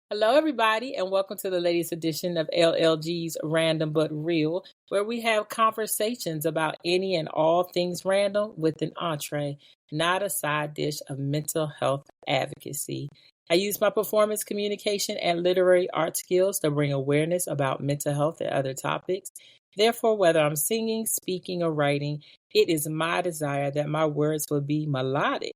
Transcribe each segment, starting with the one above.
Hello, everybody, and welcome to the latest edition of LLG's Random But Real, where we have conversations about any and all things random with an entree, not a side dish of mental health advocacy. I use my performance, communication, and literary art skills to bring awareness about mental health and other topics. Therefore, whether I'm singing, speaking, or writing, it is my desire that my words will be melodic,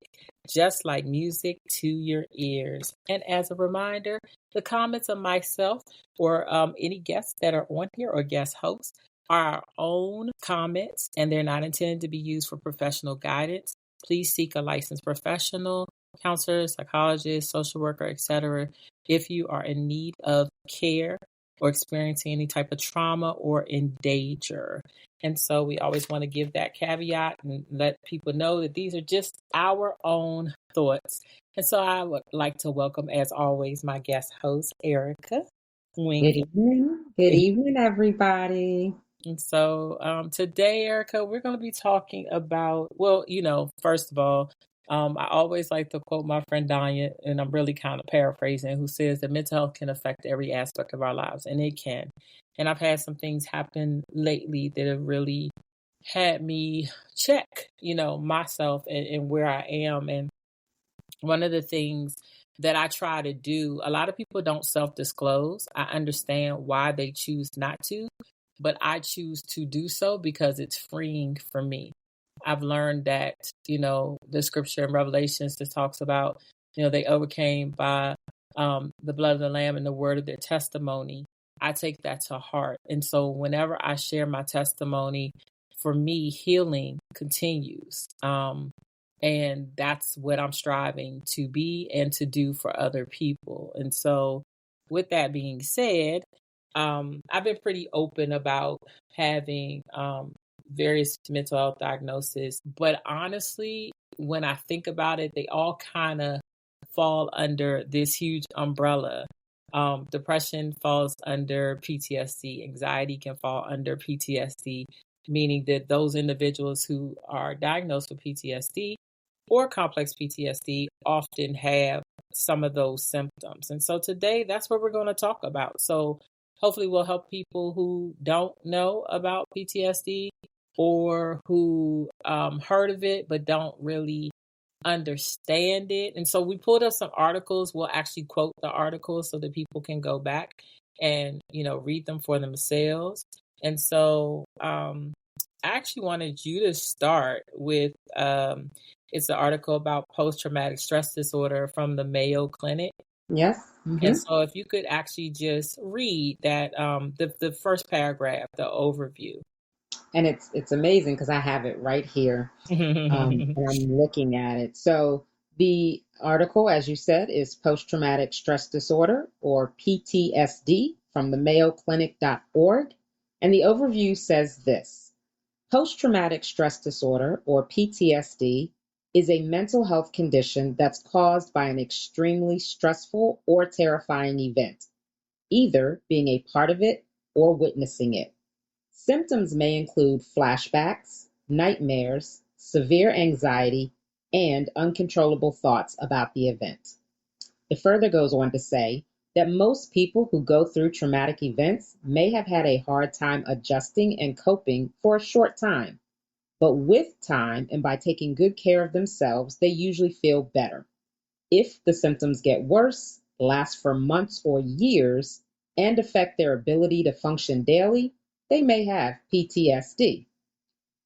just like music to your ears. And as a reminder, the comments of myself or any guests that are on here or guest hosts are our own comments, and they're not intended to be used for professional guidance. Please seek a licensed professional, counselor, psychologist, social worker, etc., if you are in need of care or experiencing any type of trauma or in danger. And so we always want to give that caveat and let people know that these are just our own thoughts. And so I would like to welcome, as always, my guest host, Erica Good Wing. evening. Good evening, everybody. And so today, Erica, we're going to be talking about, well, first of all, I always like to quote my friend Danya, and I'm really kind of paraphrasing, who says that mental health can affect every aspect of our lives, and it can. And I've had some things happen lately that have really had me check, myself and where I am. And one of the things that I try to do, a lot of people don't self-disclose. I understand why they choose not to, but I choose to do so because it's freeing for me. I've learned that, the scripture in Revelations that talks about, they overcame by the blood of the Lamb and the word of their testimony. I take that to heart. And so whenever I share my testimony, for me, healing continues. And that's what I'm striving to be and to do for other people. And so with that being said, I've been pretty open about having various mental health diagnoses. But honestly, when I think about it, they all kind of fall under this huge umbrella. Depression falls under PTSD. Anxiety can fall under PTSD, meaning that those individuals who are diagnosed with PTSD or complex PTSD often have some of those symptoms. And so today, that's what we're going to talk about. So hopefully we'll help people who don't know about PTSD or who heard of it but don't really understand it. And so we pulled up some articles. We'll actually quote the articles so that people can go back and, read them for themselves. And so I actually wanted you to start with it's an article about post-traumatic stress disorder from the Mayo Clinic. Yes. And so if you could actually just read that, the first paragraph, the overview. And it's amazing because I have it right here, and I'm looking at it. So the article, as you said, is post-traumatic stress disorder, or PTSD, from the mayoclinic.org. And the overview says this: post-traumatic stress disorder, or PTSD, is a mental health condition that's caused by an extremely stressful or terrifying event, either being a part of it or witnessing it. Symptoms may include flashbacks, nightmares, severe anxiety, and uncontrollable thoughts about the event. It further goes on to say that most people who go through traumatic events may have had a hard time adjusting and coping for a short time, but with time and by taking good care of themselves, they usually feel better. If the symptoms get worse, last for months or years, and affect their ability to function daily, they may have PTSD.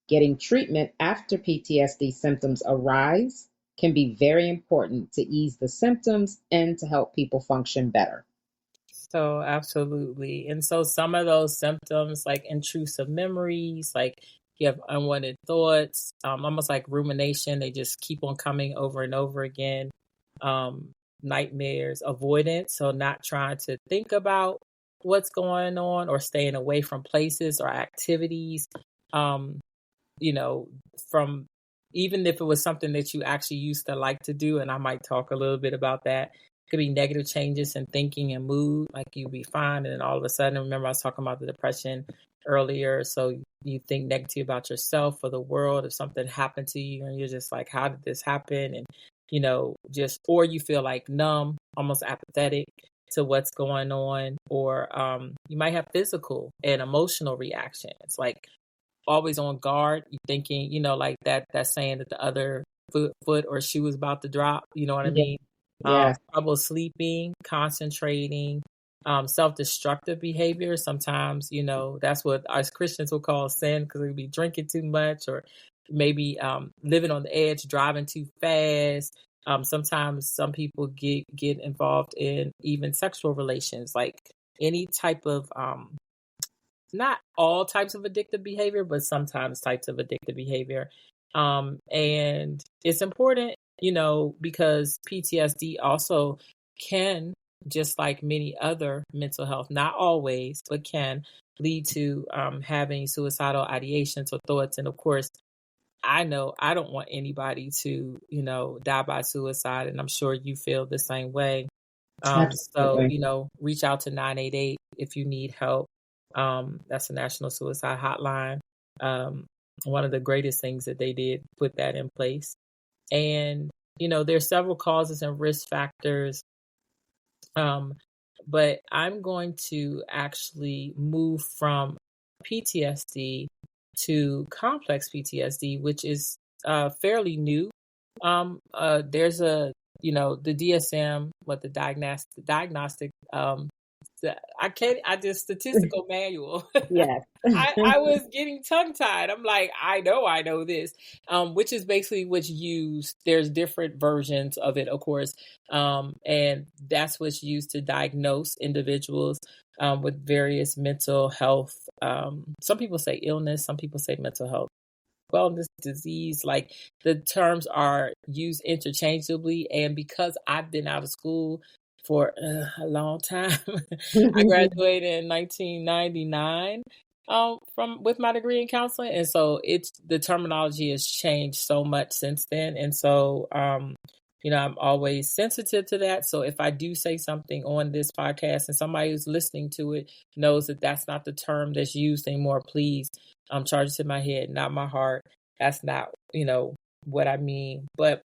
Getting treatment after PTSD symptoms arise can be very important to ease the symptoms and to help people function better. So absolutely. And so some of those symptoms, like intrusive memories, like you have unwanted thoughts, almost like rumination, they just keep on coming over and over again. Nightmares, avoidance, so not trying to think about what's going on or staying away from places or activities, from even if it was something that you actually used to like to do. And I might talk a little bit about that. Could be negative changes in thinking and mood, like you'd be fine. And then all of a sudden, remember I was talking about the depression earlier. So you think negative about yourself or the world if something happened to you and you're just like, how did this happen? And, or you feel like numb, almost apathetic. to what's going on, or you might have physical and emotional reactions, like always on guard. You thinking, like that saying that the other foot or shoe is about to drop. You know what I Yeah. mean? Yes. Trouble sleeping, concentrating, self-destructive behavior. Sometimes, that's what us Christians will call sin, because we'd be drinking too much, or maybe living on the edge, driving too fast. Sometimes some people get involved in even sexual relations, like any type of not all types of addictive behavior, but sometimes types of addictive behavior. And it's important, because PTSD also can, just like many other mental health, not always, but can lead to having suicidal ideations or thoughts. And of course, I know I don't want anybody to, die by suicide. And I'm sure you feel the same way. So, Absolutely. reach out to 988 if you need help. That's the National Suicide Hotline. Um, One of the greatest things that they did, put that in place. And, there's several causes and risk factors. But I'm going to actually move from PTSD to complex PTSD, which is fairly new. There's the DSM, the diagnostic, statistical manual. Yes. I was getting tongue tied. I'm like, I know this, which is basically what's used. There's different versions of it, of course, and that's what's used to diagnose individuals with various mental health. Some people say illness, some people say mental health, wellness, disease. Like, the terms are used interchangeably, and because I've been out of school for a long time, I graduated in 1999 with my degree in counseling, and so the terminology has changed so much since then, and so I'm always sensitive to that. So if I do say something on this podcast and somebody who's listening to it knows that that's not the term that's used anymore, please charge it to my head, not my heart. That's not what I mean. But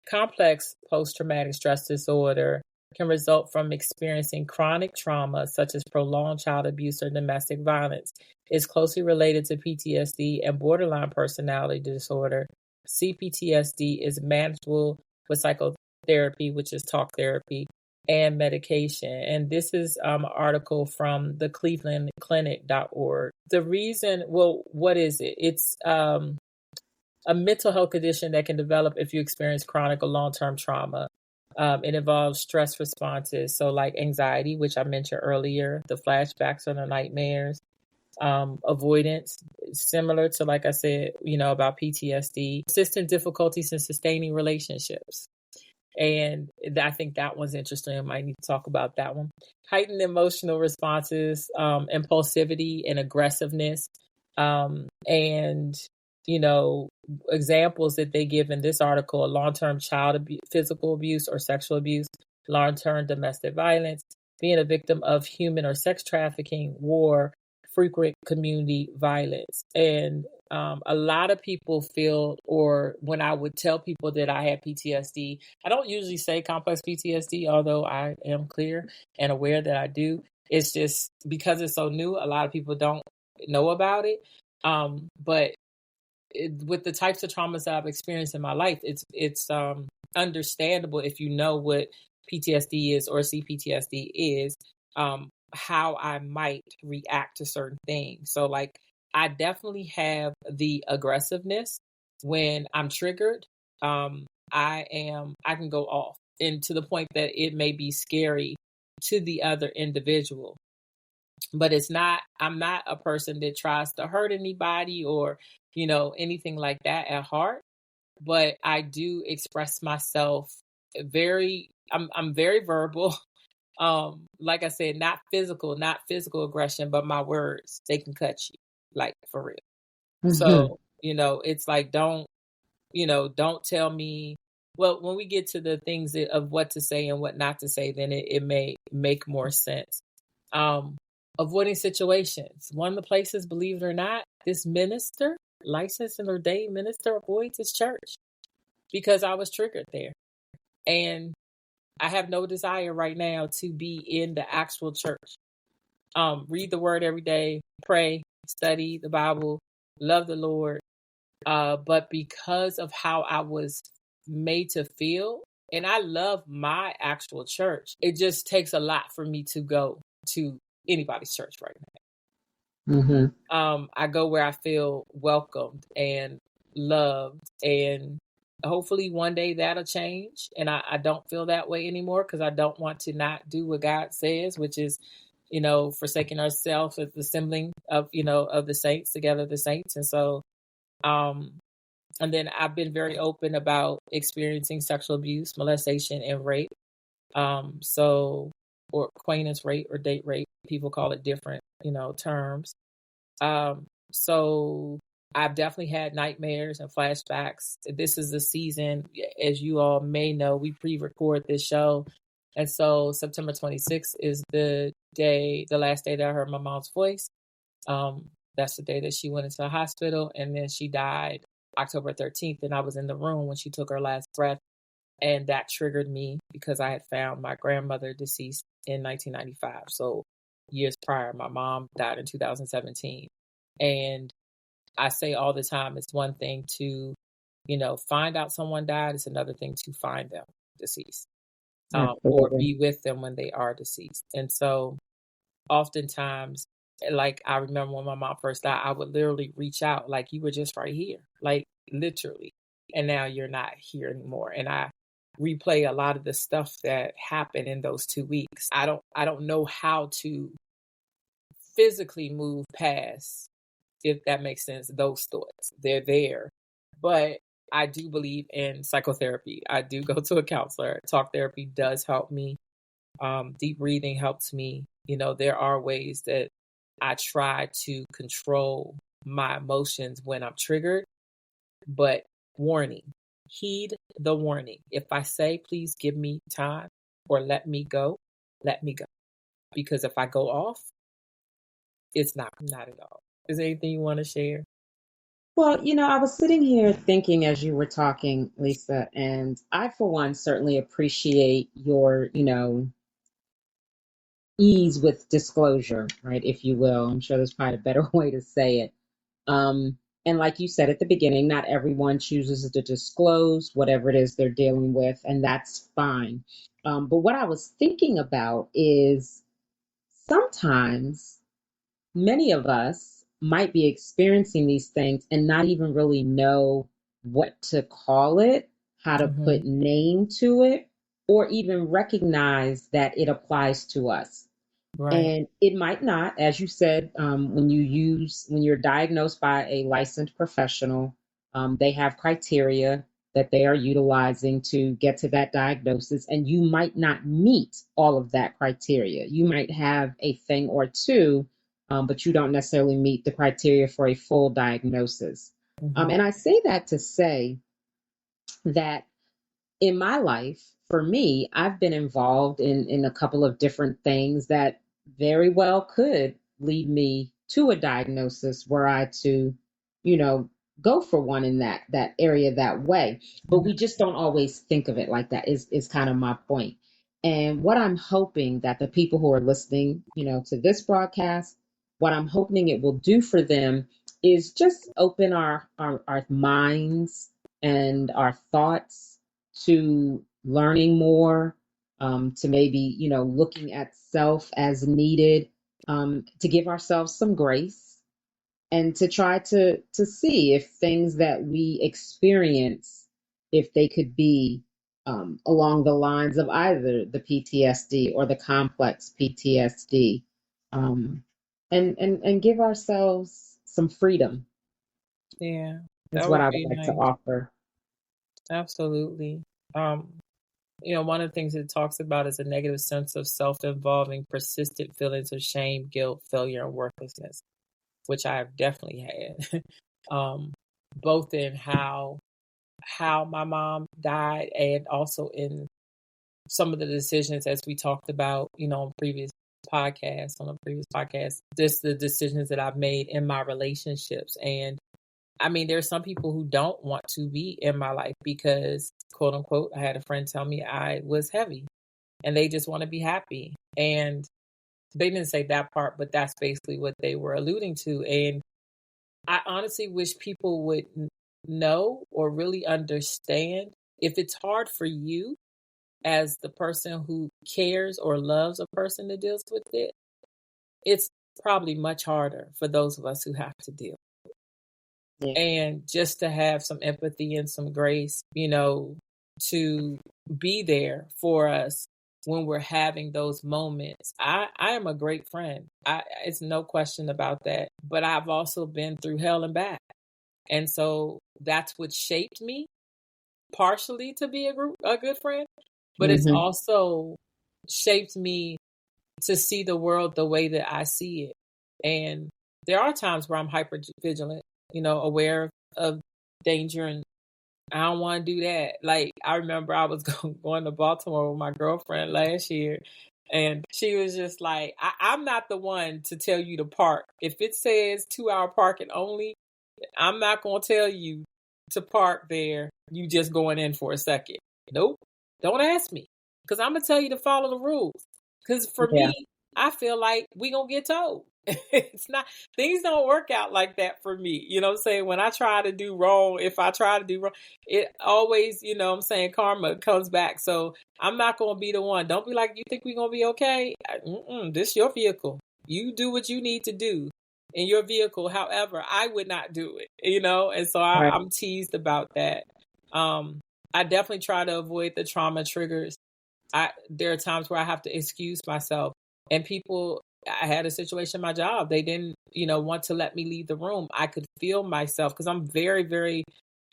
complex post-traumatic stress disorder can result from experiencing chronic trauma, such as prolonged child abuse or domestic violence. It's closely related to PTSD and borderline personality disorder. CPTSD is manageable with psychotherapy, which is talk therapy, and medication. And this is an article from the clevelandclinic.org. The reason, what is it? It's a mental health condition that can develop if you experience chronic or long-term trauma. It involves stress responses, so like anxiety, which I mentioned earlier, the flashbacks or the nightmares, avoidance, similar to, like I said, about PTSD, persistent difficulties in sustaining relationships. And I think that one's interesting. I might need to talk about that one. Heightened emotional responses, impulsivity and aggressiveness, and examples that they give in this article: long-term physical abuse or sexual abuse, long-term domestic violence, being a victim of human or sex trafficking, war, frequent community violence. And a lot of people feel, or when I would tell people that I had PTSD, I don't usually say complex PTSD, although I am clear and aware that I do. It's just because it's so new, a lot of people don't know about it. But with the types of traumas that I've experienced in my life, it's understandable if you know what PTSD is or CPTSD is, how I might react to certain things. So, like, I definitely have the aggressiveness when I'm triggered. I can go off, and to the point that it may be scary to the other individual. But I'm not a person that tries to hurt anybody or, anything like that at heart. But I do express myself I'm very verbal. Like I said, not physical aggression, but my words, they can cut you, like, for real. So, it's like, don't tell me. Well, when we get to the things of what to say and what not to say, then it may make more sense. Avoiding situations. One of the places, believe it or not, this minister, licensed and ordained minister, avoids his church because I was triggered there. And I have no desire right now to be in the actual church. Read the word every day, pray, study the Bible, love the Lord. But because of how I was made to feel, and I love my actual church, it just takes a lot for me to go to anybody's church right Mm-hmm. now. I go where I feel welcomed and loved, and hopefully one day that'll change. And I don't feel that way anymore because I don't want to not do what God says, which is, forsaking ourselves as the assembling of, of the saints together, the saints. And so, and then I've been very open about experiencing sexual abuse, molestation, and rape. Or acquaintance rape or date rape. People call it different, terms. So I've definitely had nightmares and flashbacks. This is the season, as you all may know, we pre-record this show. And so September 26th is the last day that I heard my mom's voice. That's the day that she went into the hospital, and then she died October 13th. And I was in the room when she took her last breath. And that triggered me because I had found my grandmother deceased in 1995. So years prior, my mom died in 2017. And I say all the time, it's one thing to, find out someone died. It's another thing to find them deceased, or Absolutely. be with them when they are deceased. And so oftentimes, like I remember when my mom first died, I would literally reach out like, you were just right here, like literally. And now you're not here anymore. And I replay a lot of the stuff that happened in those 2 weeks. I don't know how to physically move past, if that makes sense, those thoughts. They're there. But I do believe in psychotherapy. I do go to a counselor. Talk therapy does help me. Deep breathing helps me. There are ways that I try to control my emotions when I'm triggered. But warning, heed the warning. If I say, please give me time or let me go, let me go. Because if I go off, it's not at all. Is there anything you want to share? Well, I was sitting here thinking as you were talking, Lisa, and I, for one, certainly appreciate your, ease with disclosure, right, if you will. I'm sure there's probably a better way to say it. And like you said at the beginning, not everyone chooses to disclose whatever it is they're dealing with, and that's fine. But what I was thinking about is sometimes many of us might be experiencing these things and not even really know what to call it, how to Mm-hmm. put name to it, or even recognize that it applies to us. Right. And it might not, as you said, when you're diagnosed by a licensed professional, they have criteria that they are utilizing to get to that diagnosis. And you might not meet all of that criteria. You might have a thing or two, but you don't necessarily meet the criteria for a full diagnosis. Mm-hmm. And I say that to say that in my life, for me, I've been involved in a couple of different things that very well could lead me to a diagnosis were I to, you know, go for one in that area that way. But Mm-hmm. we just don't always think of it like that is kind of my point. And what I'm hoping that the people who are listening, to this broadcast, what I'm hoping it will do for them is just open our minds and our thoughts to learning more, to maybe, looking at self as needed, to give ourselves some grace and to try to see if things that we experience, if they could be along the lines of either the PTSD or the complex PTSD, um, and give ourselves some freedom Yeah, is that what would I would be like to nice. offer. Absolutely. Um, one of the things it talks about is a negative sense of self-involving persistent feelings of shame, guilt, failure, and worthlessness, which I have definitely had. um, Both in how my mom died and also in some of the decisions as we talked about, on a previous podcast, just the decisions that I've made in my relationships. And I mean, there's some people who don't want to be in my life because, quote unquote, I had a friend tell me I was heavy. and they just want to be happy. And they didn't say that part, but that's basically what they were alluding to. And I honestly wish people would know or really understand, if it's hard for you as the person who cares or loves a person that deals with it, it's probably much harder for those of us who have to deal. Yeah. And just to have some empathy and some grace, to be there for us when we're having those moments. I am a great friend. It's no question about that. But I've also been through hell and back. And so that's what shaped me partially to be a good friend. But it's Mm-hmm. also shaped me to see the world the way that I see it. And there are times where I'm hyper vigilant, aware of danger, and I don't want to do that. Like, I remember I was going to Baltimore with my girlfriend last year, and she was just like, I'm not the one to tell you to park. If it says 2-hour parking only, I'm not going to tell you to park there. You just going in for a second. Nope. Don't ask me, because I'm going to tell you to follow the rules. Because for Yeah. me, I feel like we going to get told. It's not, things don't work out like that for me. You know what I'm saying? When I try to do wrong, if I try to do wrong, it always, I'm saying, karma comes back. So I'm not going to be the one. Don't be like, you think we're going to be okay? This your vehicle. You do what you need to do in your vehicle. However, I would not do it, and so Right. I'm teased about that. I definitely try to avoid the trauma triggers. There are times where I have to excuse myself, and I had a situation in my job. They didn't, want to let me leave the room. I could feel myself, because I'm very, very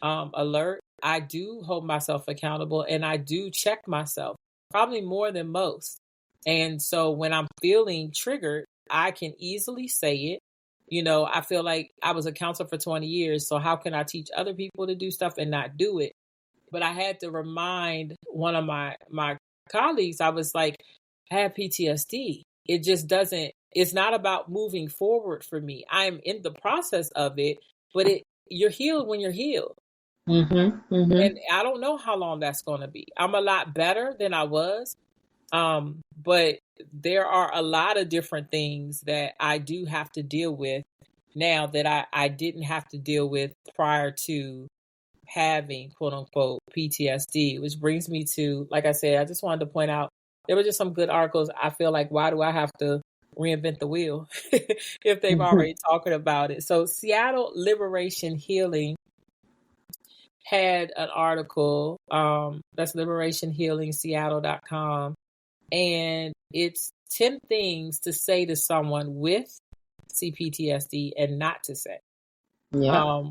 alert. I do hold myself accountable, and I do check myself, probably more than most. And so when I'm feeling triggered, I can easily say it. I feel like I was a counselor for 20 years. So how can I teach other people to do stuff and not do it? But I had to remind one of my colleagues, I was like, I have PTSD. It just doesn't, it's not about moving forward for me. I'm in the process of it, but you're healed when you're healed. Mm-hmm. Mm-hmm. And I don't know how long that's going to be. I'm a lot better than I was. But there are a lot of different things that I do have to deal with now that I didn't have to deal with prior to having, quote unquote, PTSD, which brings me to, like I said, I just wanted to point out, there were just some good articles. I feel like, why do I have to reinvent the wheel if they've already talking about it? So Seattle Liberation Healing had an article, that's liberationhealingseattle.com. And it's 10 things to say to someone with CPTSD and not to say. Yeah.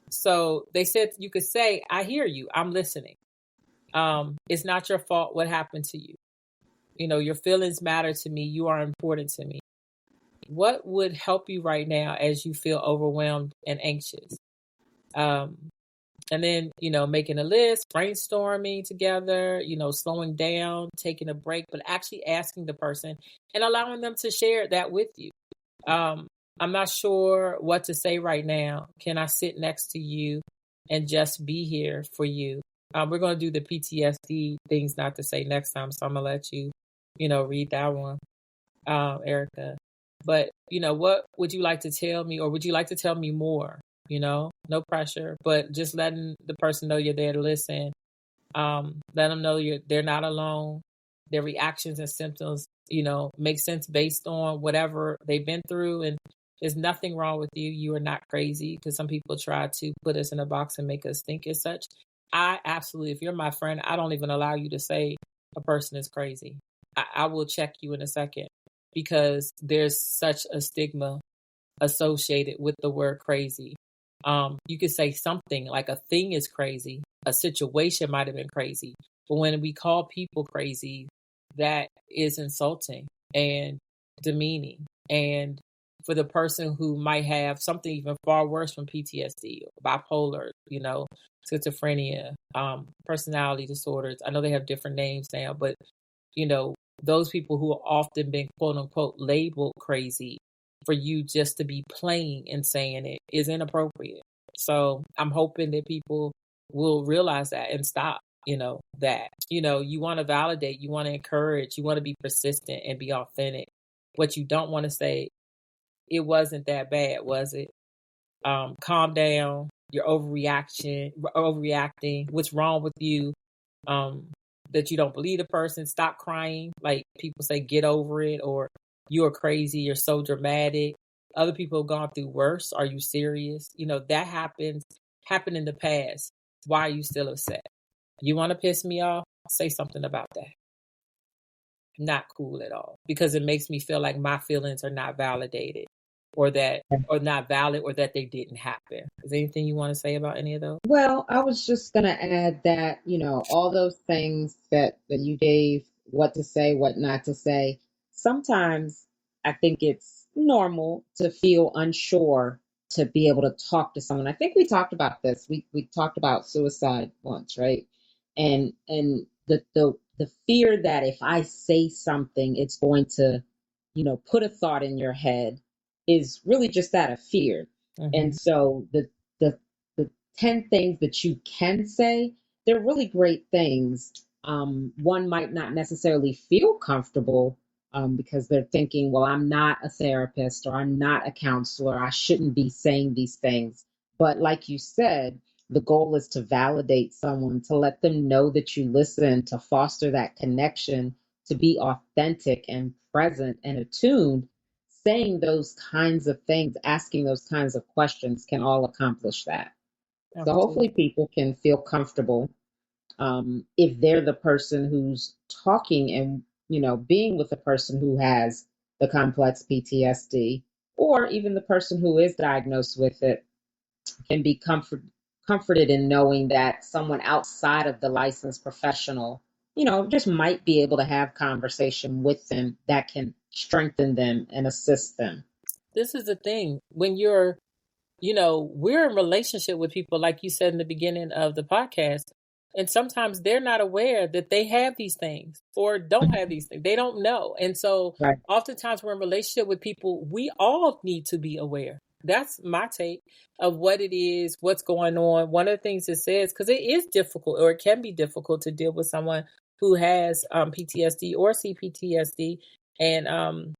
So they said you could say, I hear you, I'm listening. It's not your fault what happened to you. Your feelings matter to me. You are important to me. What would help you right now as you feel overwhelmed and anxious? And then, making a list, brainstorming together, slowing down, taking a break, but actually asking the person and allowing them to share that with you. I'm not sure what to say right now. Can I sit next to you and just be here for you? We're going to do the PTSD things not to say next time. So I'm going to let you, read that one, Erica. But, what would you like to tell me, or would you like to tell me more? No pressure, but just letting the person know you're there to listen. Let them know they're not alone. Their reactions and symptoms, make sense based on whatever they've been through. And there's nothing wrong with you. You are not crazy, because some people try to put us in a box and make us think as such. I absolutely, if you're my friend, I don't even allow you to say a person is crazy. I will check you in a second, because there's such a stigma associated with the word crazy. You could say something like a thing is crazy, a situation might have been crazy, but when we call people crazy, that is insulting and demeaning. And for the person who might have something even far worse from PTSD, bipolar, schizophrenia, personality disorders, I know they have different names now, but those people who have often been, quote unquote, labeled crazy, for you just to be playing and saying it is inappropriate. So I'm hoping that people will realize that and stop. that, you want to validate, you want to encourage, you want to be persistent and be authentic. What you don't want to say, it wasn't that bad, was it? Calm down. You're overreacting. What's wrong with you? Um, that you don't believe the person. Stop crying. Like people say, get over it, or you're crazy. You're so dramatic. Other people have gone through worse. Are you serious? That happened in the past. Why are you still upset? You want to piss me off? Say something about that. Not cool at all, because it makes me feel like my feelings are not validated, or not valid, or that they didn't happen. Is there anything you want to say about any of those? Well, I was just going to add that, all those things that you gave, what to say, what not to say, sometimes I think it's normal to feel unsure to be able to talk to someone. I think we talked about this. We talked about suicide once, right? And the fear that if I say something, it's going to, put a thought in your head is really just that, a fear. And Mm-hmm. so the 10 things that you can say, they're really great things. One might not necessarily feel comfortable because they're thinking, well, I'm not a therapist or I'm not a counselor. I shouldn't be saying these things. But like you said, the goal is to validate someone, to let them know that you listen, to foster that connection, to be authentic and present and attuned. Saying those kinds of things, asking those kinds of questions can all accomplish that. So hopefully Absolutely. people can feel comfortable if they're the person who's talking and, being with the person who has the complex PTSD, or even the person who is diagnosed with it, can be comforted in knowing that someone outside of the licensed professional, just might be able to have conversation with them that can strengthen them and assist them. This is the thing. When we're in relationship with people, like you said in the beginning of the podcast, and sometimes they're not aware that they have these things or don't have these things. They don't know. And so Right. oftentimes we're in relationship with people, we all need to be aware. That's my take of what it is, what's going on. One of the things it says, because it is difficult, or it can be difficult to deal with someone who has PTSD or CPTSD. And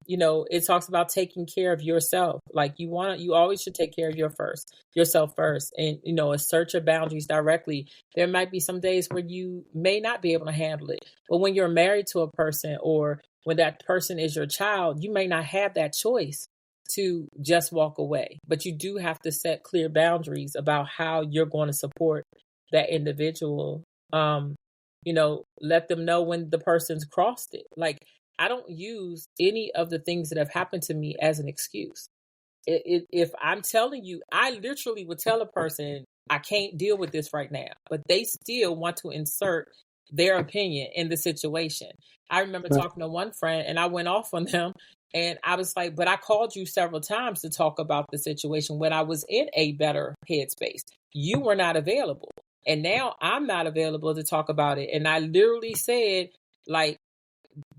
it talks about taking care of yourself. Like you always should take care of yourself first, and assert your boundaries directly. There might be some days where you may not be able to handle it, but when you're married to a person, or when that person is your child, you may not have that choice to just walk away, but you do have to set clear boundaries about how you're going to support that individual. Let them know when the person's crossed it. Like, I don't use any of the things that have happened to me as an excuse. If I'm telling you, I literally would tell a person, I can't deal with this right now, but they still want to insert their opinion in the situation. I remember Right. talking to one friend, and I went off on them, and I was like, but I called you several times to talk about the situation when I was in a better headspace. You were not available. And now I'm not available to talk about it. And I literally said, like,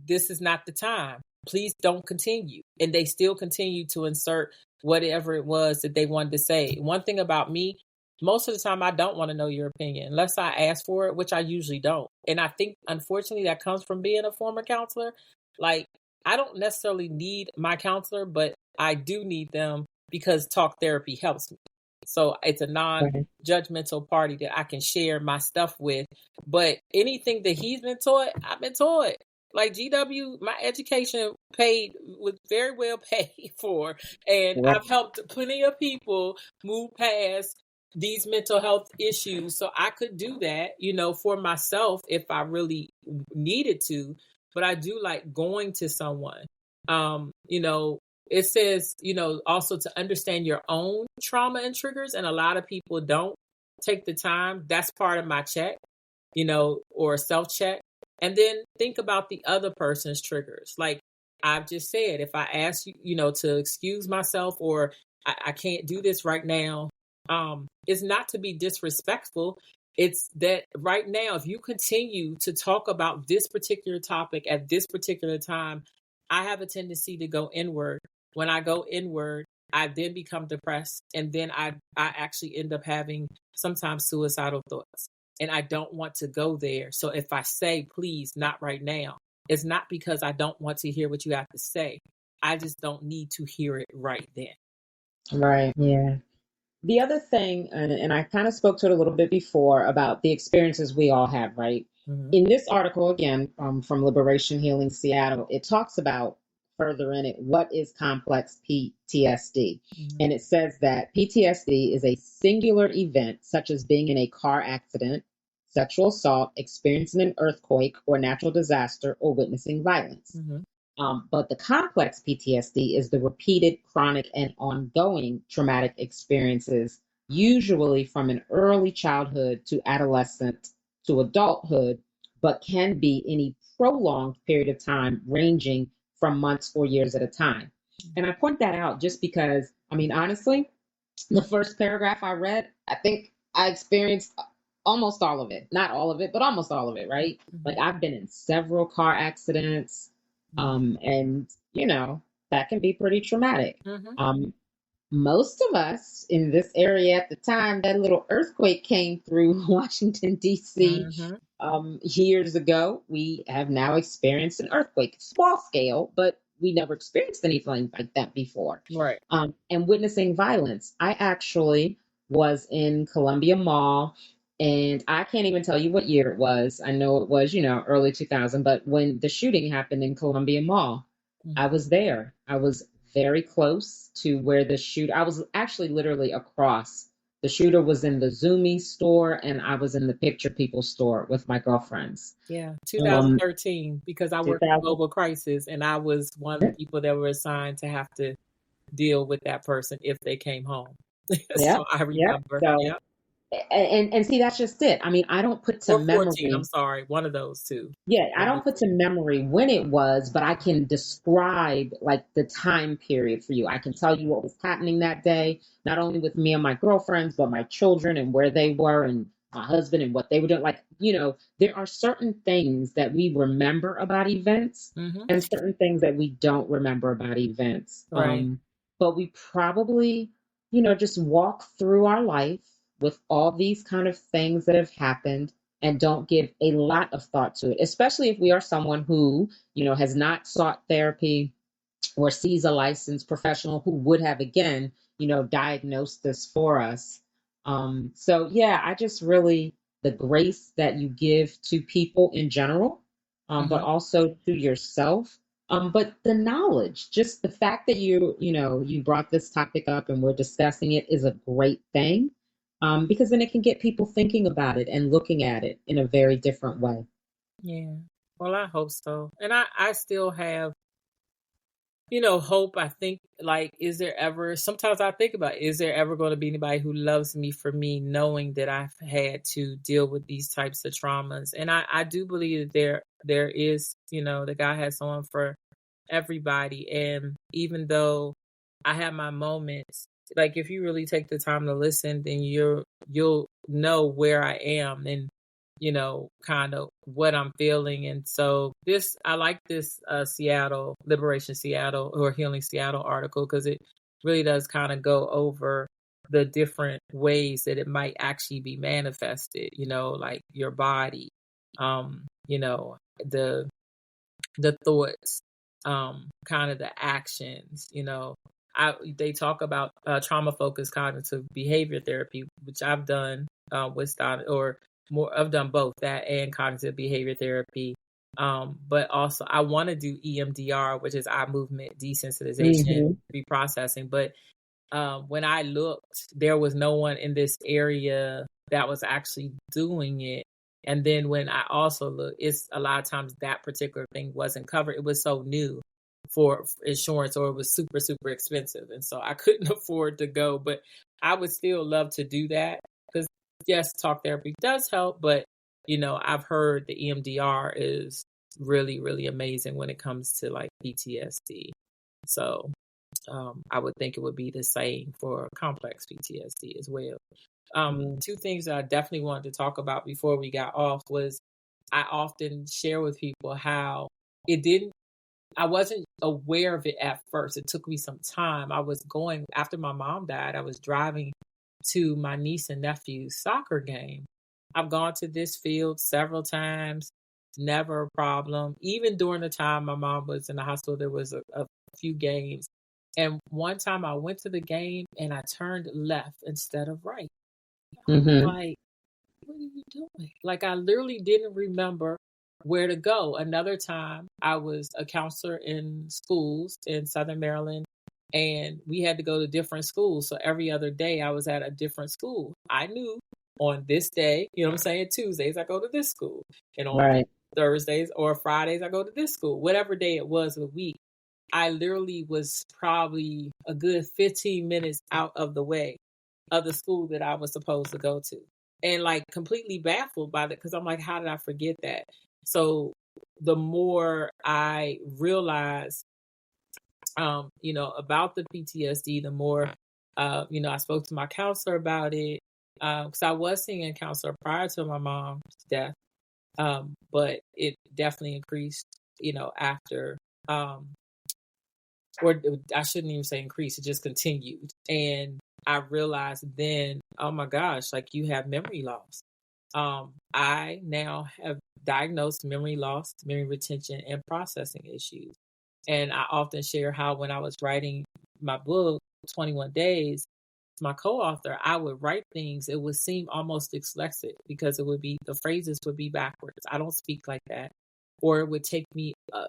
this is not the time. Please don't continue. And they still continue to insert whatever it was that they wanted to say. One thing about me, most of the time, I don't want to know your opinion unless I ask for it, which I usually don't. And I think, unfortunately, that comes from being a former counselor. Like, I don't necessarily need my counselor, but I do need them because talk therapy helps me. So it's a Right. non-judgmental party that I can share my stuff with. But anything that he's been taught, I've been taught. Like GW, my education was very well paid for, and Right. I've helped plenty of people move past these mental health issues. So I could do that, for myself if I really needed to. But I do like going to someone. It says, also to understand your own trauma and triggers, and a lot of people don't take the time. That's part of my check, or self check. And then think about the other person's triggers. Like I've just said, if I ask you, to excuse myself, or I can't do this right now, it's not to be disrespectful. It's that right now, if you continue to talk about this particular topic at this particular time, I have a tendency to go inward. When I go inward, I then become depressed, and then I actually end up having sometimes suicidal thoughts. and I don't want to go there. So if I say, please, not right now, it's not because I don't want to hear what you have to say. I just don't need to hear it right then. Right. Yeah. The other thing, and I kind of spoke to it a little bit before about the experiences we all have, right? Mm-hmm. In this article, again, from Liberation Healing Seattle, it talks about further in it what is complex PTSD. Mm-hmm. And it says that PTSD is a singular event, such as being in a car accident, sexual assault, experiencing an earthquake or natural disaster, or witnessing violence. Mm-hmm. But the complex PTSD is the repeated, chronic, and ongoing traumatic experiences, usually from an early childhood to adolescence to adulthood, but can be any prolonged period of time, ranging from months or years at a time. And I point that out just because, I mean, honestly, the first paragraph I read, I think I experienced almost all of it. Not all of it, but almost all of it, right? Like I've been in several car accidents, and that can be pretty traumatic. Mm-hmm. Um, most of us in this area at the time, that little earthquake came through Washington, D.C. Mm-hmm. Years ago. We have now experienced an earthquake, small scale, but we never experienced anything like that before. Right. And witnessing violence. I actually was in Columbia Mall, and I can't even tell you what year it was. I know it was, early 2000, but when the shooting happened in Columbia Mall, I Mm-hmm. was there. I was very close to where the shoot. I was actually literally across. The shooter was in the Zoomy store, and I was in the Picture People store with my girlfriends. Yeah, Um, 2013, because I worked in 2000. global crisis and I was one of the people that were assigned to have to deal with that person if they came home. So Yep, I yep. remember. So, Yep. and see, that's just it. I mean, I don't put to Or 14, I'm memory. sorry, one of those two. Yeah, I Maybe don't put to 14. memory when it was, but I can describe like the time period for you. I can tell you what was happening that day, not only with me and my girlfriends, but my children and where they were and my husband and what they were doing. Like, there are certain things that we remember about events Mm-hmm. and certain things that we don't remember about events. Right. But we probably, just walk through our life with all these kind of things that have happened and don't give a lot of thought to it, especially if we are someone who, has not sought therapy or sees a licensed professional who would have, again, diagnosed this for us. So, yeah, I just really, the grace that you give to people in general, but Mm-hmm. also to yourself. But the knowledge, just the fact that you brought this topic up and we're discussing it is a great thing, because then it can get people thinking about it and looking at it in a very different way. Yeah. Well, I hope so. And I still have, hope. I think, like, sometimes I think about, is there ever going to be anybody who loves me for me, knowing that I've had to deal with these types of traumas? And I do believe that there is, that God has someone for everybody. And even though I have my moments, like if you really take the time to listen, then you'll know where I am and kind of what I'm feeling. And so I like this Seattle, Liberation Seattle or Healing Seattle article, because it really does kind of go over the different ways that it might actually be manifested, like your body, the thoughts, kind of the actions, they talk about trauma focused cognitive behavior therapy, which I've done with or more. I've done both that and cognitive behavior therapy. But also I want to do EMDR, which is eye movement desensitization Hmm. reprocessing. But when I looked, there was no one in this area that was actually doing it. And then when I also looked, it's a lot of times that particular thing wasn't covered. It was so new for insurance, or it was super, super expensive. And so I couldn't afford to go, but I would still love to do that, because yes, talk therapy does help, but I've heard the EMDR is really, really amazing when it comes to like PTSD. So I would think it would be the same for complex PTSD as well. Two things that I definitely wanted to talk about before we got off was, I often share with people how it didn't, I wasn't aware of it at first. It took me some time. I was going, after my mom died, I was driving to my niece and nephew's soccer game. I've gone to this field several times, never a problem. Even during the time my mom was in the hospital, there was a few games. And one time I went to the game and I turned left instead of right. Mm-hmm. Like, what are you doing? Like, I literally didn't remember where to go. Another time, I was a counselor in schools in Southern Maryland, and we had to go to different schools. So every other day, I was at a different school. I knew on this day, you know what I'm saying? Tuesdays, I go to this school. And on Right. Thursdays or Fridays, I go to this school. Whatever day it was of the week, I literally was probably a good 15 minutes out of the way of the school that I was supposed to go to. And like completely baffled by that because I'm like, how did I forget that? So the more I realized, about the PTSD, the more, I spoke to my counselor about it. Because I was seeing a counselor prior to my mom's death, but it definitely increased, after. Or I shouldn't even say increase, it just continued. And I realized then, oh my gosh, like you have memory loss. I now have diagnosed memory loss, memory retention, and processing issues. And I often share how when I was writing my book, 21 Days, my co-author, I would write things, it would seem almost dyslexic because the phrases would be backwards. I don't speak like that. Or it would take me a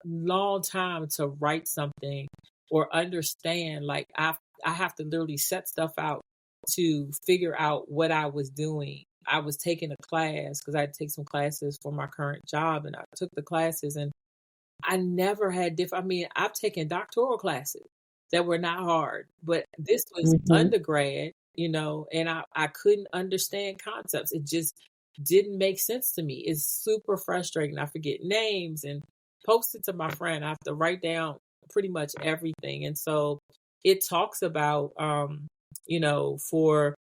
long time to write something or understand. Like I have to literally set stuff out to figure out what I was doing. I was taking a class because I had to take some classes for my current job, and I took the classes, and I never had I mean, I've taken doctoral classes that were not hard, but this was Mm-hmm. undergrad, and I couldn't understand concepts. It just didn't make sense to me. It's super frustrating. I forget names and post it to my friend. I have to write down pretty much everything. And so it talks about, for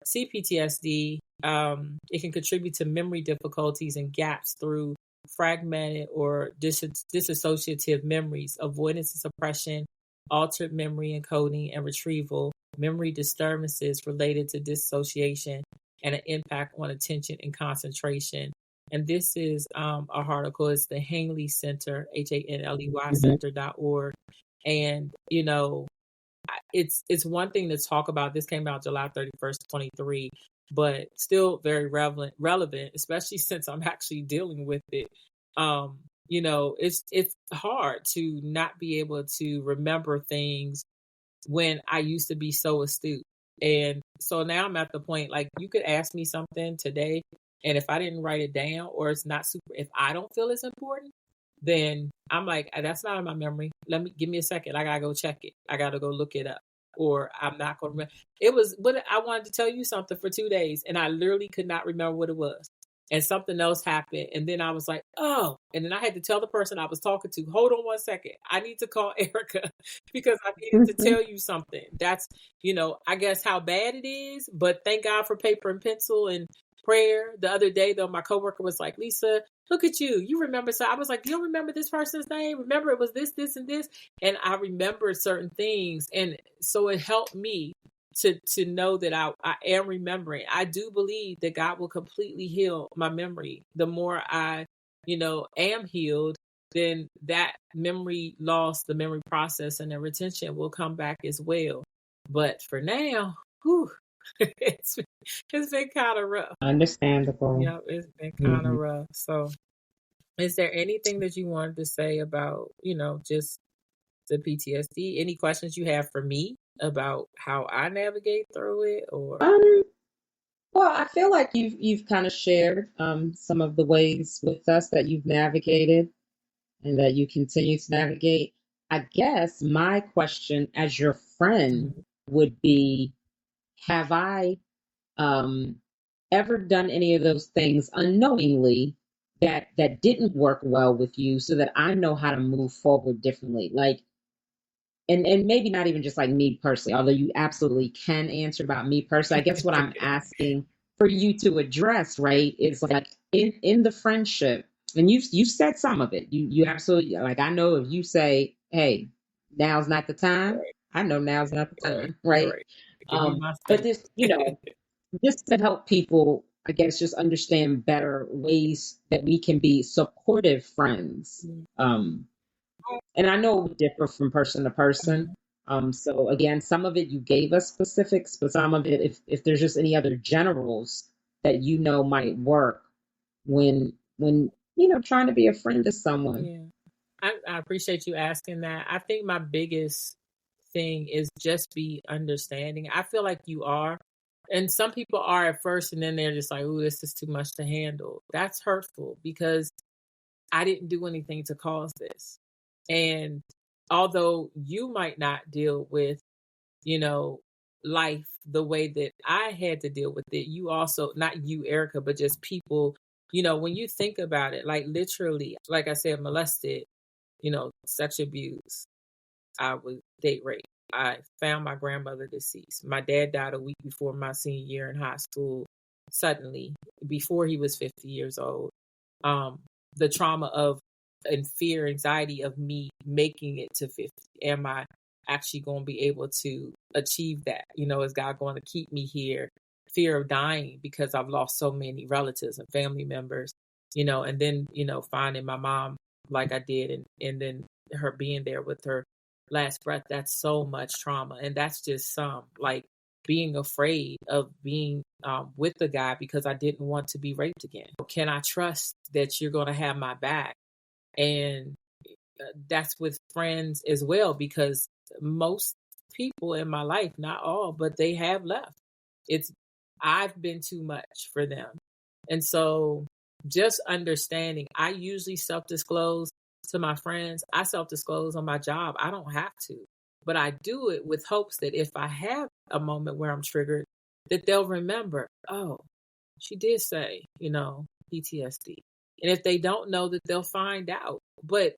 CPTSD, it can contribute to memory difficulties and gaps through fragmented or disassociative memories, avoidance and suppression, altered memory encoding and retrieval, memory disturbances related to dissociation, and an impact on attention and concentration. And this is a article. It's the Hanley Center, HANLEY Mm-hmm. Center.org. And, it's one thing to talk about. This came out July 31st, 23, but still very relevant, especially since I'm actually dealing with it. It's hard to not be able to remember things when I used to be so astute. And so now I'm at the point, like, you could ask me something today, and if I didn't write it down or it's not super, if I don't feel it's important, then I'm like, that's not in my memory. Give me a second. I gotta go check it. I gotta go look it up. Or I'm not gonna remember. It was, but I wanted to tell you something for 2 days, and I literally could not remember what it was. And something else happened, and then I was like, oh, and then I had to tell the person I was talking to, hold on one second, I need to call Erica because I needed to tell you something. That's, I guess how bad it is, but thank God for paper and pencil and prayer. The other day, though, my coworker was like, Lisa, look at you. You remember. So I was like, you don't remember this person's name? Remember it was this, this, and this. And I remembered certain things. And so it helped me to know that I am remembering. I do believe that God will completely heal my memory. The more I, am healed, then that memory loss, the memory process, and the retention will come back as well. But for now, whew, it's it's been kind of rough. Understandable. Yeah, it's been kind of Mm-hmm. rough. So, is there anything that you wanted to say about, just the PTSD? Any questions you have for me about how I navigate through it, or? Um, well, I feel like you've kind of shared some of the ways with us that you've navigated and that you continue to navigate. I guess my question as your friend Mhm. would be, have I um, ever done any of those things unknowingly that didn't work well with you so that I know how to move forward differently? Like, and maybe not even just like me personally, although you absolutely can answer about me personally. I guess what I'm asking for you to address, right, is like in the friendship, and you said some of it. You absolutely, like, I know if you say, hey, now's not the time, Right, I know now's not the right, time, right? right. Give me my But space. this, just to help people I guess, just understand better ways that we can be supportive friends. And I know it would differ from person to person. Mhm. So again, some of it you gave us specifics, but some of it, if there's just any other generals that might work when trying to be a friend to someone. Yeah. I appreciate you asking that. I think my biggest thing is just be understanding. I feel like you are. And some people are at first, and then they're just like, "Ooh, this is too much to handle." That's hurtful because I didn't do anything to cause this. And although you might not deal with, you know, life the way that I had to deal with it, you also, not you, Erica, but just people, when you think about it, like literally, like I said, molested, sexual abuse, I was date raped. I found my grandmother deceased. My dad died a week before my senior year in high school, suddenly, before he was 50 years old. Um, the trauma of and fear, anxiety of me making it to 50. Am I actually going to be able to achieve that? Is God going to keep me here? Fear of dying because I've lost so many relatives and family members, and then, finding my mom like I did, and then her being there with her last breath. That's so much trauma. And that's just some, like, being afraid of being with the guy because I didn't want to be raped again. Can I trust that you're going to have my back? And that's with friends as well, because most people in my life, not all, but they have left. I've been too much for them. And so just understanding, I usually self disclose to my friends. I self disclose on my job. I don't have to, but I do it with hopes that if I have a moment where I'm triggered, that they'll remember, oh, she did say, PTSD. And if they don't know, that they'll find out. But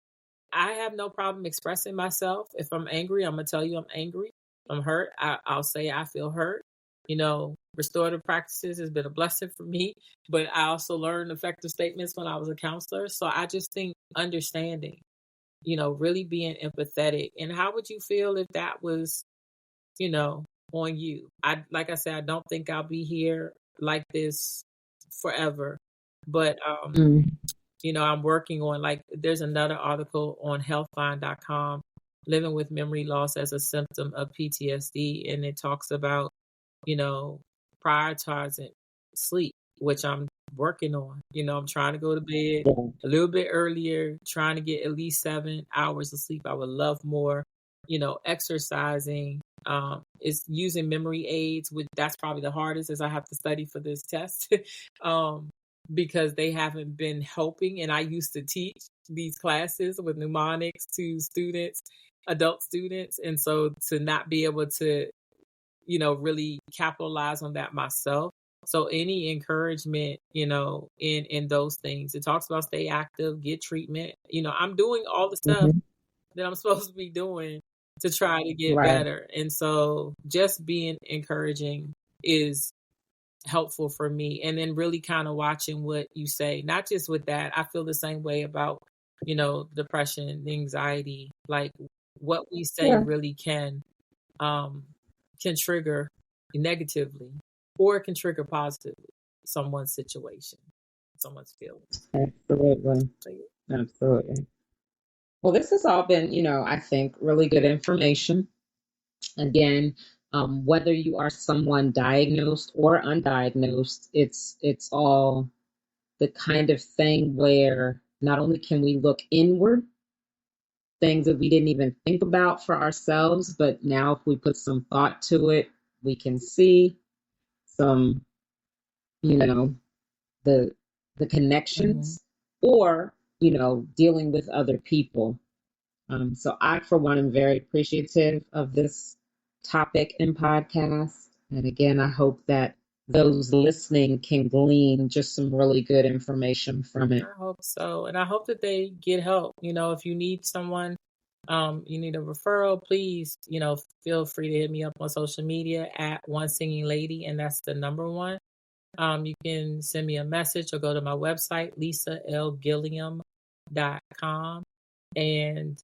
I have no problem expressing myself. If I'm angry, I'm going to tell you I'm angry. If I'm hurt, I'll say I feel hurt. Restorative practices has been a blessing for me, but I also learned effective statements when I was a counselor. So I just think understanding, really being empathetic. And how would you feel if that was, on you? Like I said, I don't think I'll be here like this forever, but Mm. I'm working on, like, there's another article on healthfind.com, living with memory loss as a symptom of PTSD. And it talks about, you know, prioritizing sleep, which I'm working on. I'm trying to go to bed Yeah. a little bit earlier, trying to get at least 7 hours of sleep. I would love more, exercising, is using memory aids, which that's probably the hardest, as I have to study for this test. um, because they haven't been helping. And I used to teach these classes with mnemonics to students, adult students. And so to not be able to, really capitalize on that myself. So any encouragement, in those things. It talks about stay active, get treatment. I'm doing all the stuff Hmm. that I'm supposed to be doing to try to get Right. better. And so just being encouraging is helpful for me. And then really kind of watching what you say, not just with that. I feel the same way about, depression, anxiety, like what we say Yeah. really um, can trigger negatively, or it can trigger positively someone's situation, someone's feelings. Absolutely. So, yeah. Absolutely. Well, this has all been, I think, really good information. Again, whether you are someone diagnosed or undiagnosed, it's all the kind of thing where not only can we look inward, things that we didn't even think about for ourselves, but now if we put some thought to it, we can see some, you know, the Mhm. connections, or dealing with other people. So I, for one, am very appreciative of this topic and podcast. And again, I hope that those listening can glean just some really good information from it. I hope so. And I hope that they get help. If you need someone, you need a referral, please, feel free to hit me up on social media at One Singing Lady, and that's the number one. You can send me a message or go to my website, lisalgilliam.com, and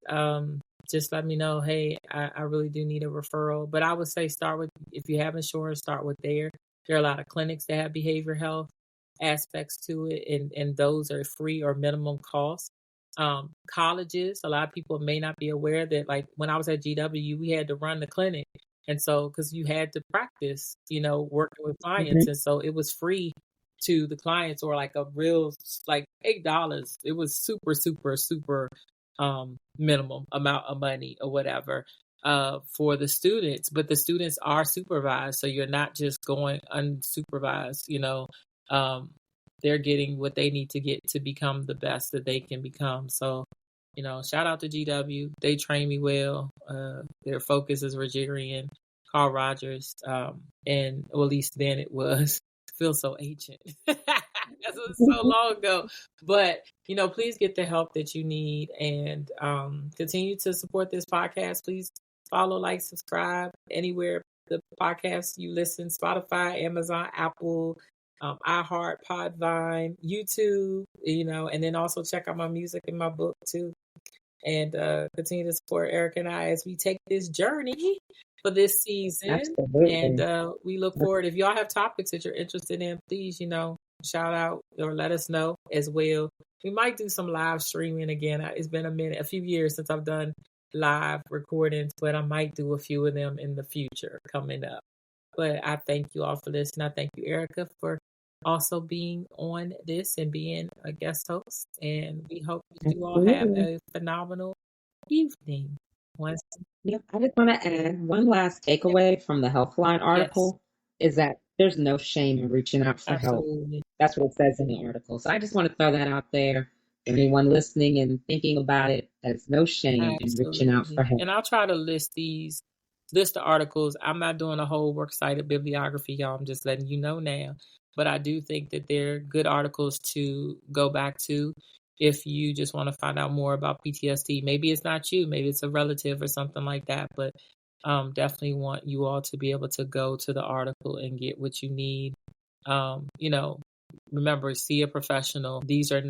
just let me know, hey, I really do need a referral. But I would say start with, if you have insurance, start with there. There are a lot of clinics that have behavioral health. aspects to it, and those are free or minimum cost. Colleges, a lot of people may not be aware that, like when I was at GW, we had to run the clinic. And so, because you had to practice, working with clients. Mhm. And so it was free to the clients, or like a real, like $8. It was super, super, super minimum amount of money or whatever for the students. But the students are supervised. So you're not just going unsupervised, um, they're getting what they need to get to become the best that they can become. So, shout out to GW. They train me well. Their focus is Rogerian, Carl Rogers, and well, at least then it was. Feels so ancient. That was so long ago. But, please get the help that you need, and continue to support this podcast. Please follow, like, subscribe anywhere the podcast you listen: Spotify, Amazon, Apple, iHeart, Podvine, YouTube, and then also check out my music and my book too. And continue to support Erica and I as we take this journey for this season. And Absolutely. we look forward. If y'all have topics that you're interested in, please, shout out or let us know as well. We might do some live streaming again. It's been a few years since I've done live recordings, but I might do a few of them in the future coming up. But I thank you all for listening. I thank you, Erica, for also being on this and being a guest host. And we hope that you all have Absolutely. a phenomenal evening. Once, Yeah, I just want to add one last takeaway from the Healthline yes, article is that there's no shame in reaching out for help. absolutely. That's what it says in the article. So I just want to throw that out there. Anyone listening and thinking about it, there's no shame in reaching out for Absolutely. help. And I'll try to list the articles. I'm not doing a whole works cited bibliography, y'all. I'm just letting you know now. But I do think that they're good articles to go back to if you just want to find out more about PTSD. Maybe it's not you, maybe it's a relative or something like that. But definitely want you all to be able to go to the article and get what you need. You know, remember, see a professional. These are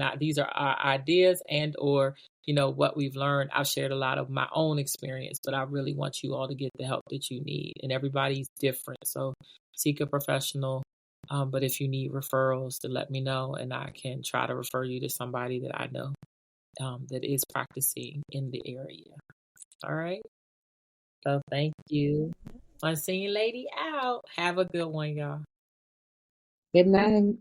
our ideas and or what we've learned. I've shared a lot of my own experience, but I really want you all to get the help that you need, and everybody's different, so seek a professional. But if you need referrals, to let me know, and I can try to refer you to somebody that I know that is practicing in the area. All right, so thank you. Unseen Lady out. Have a good one, y'all. Good night.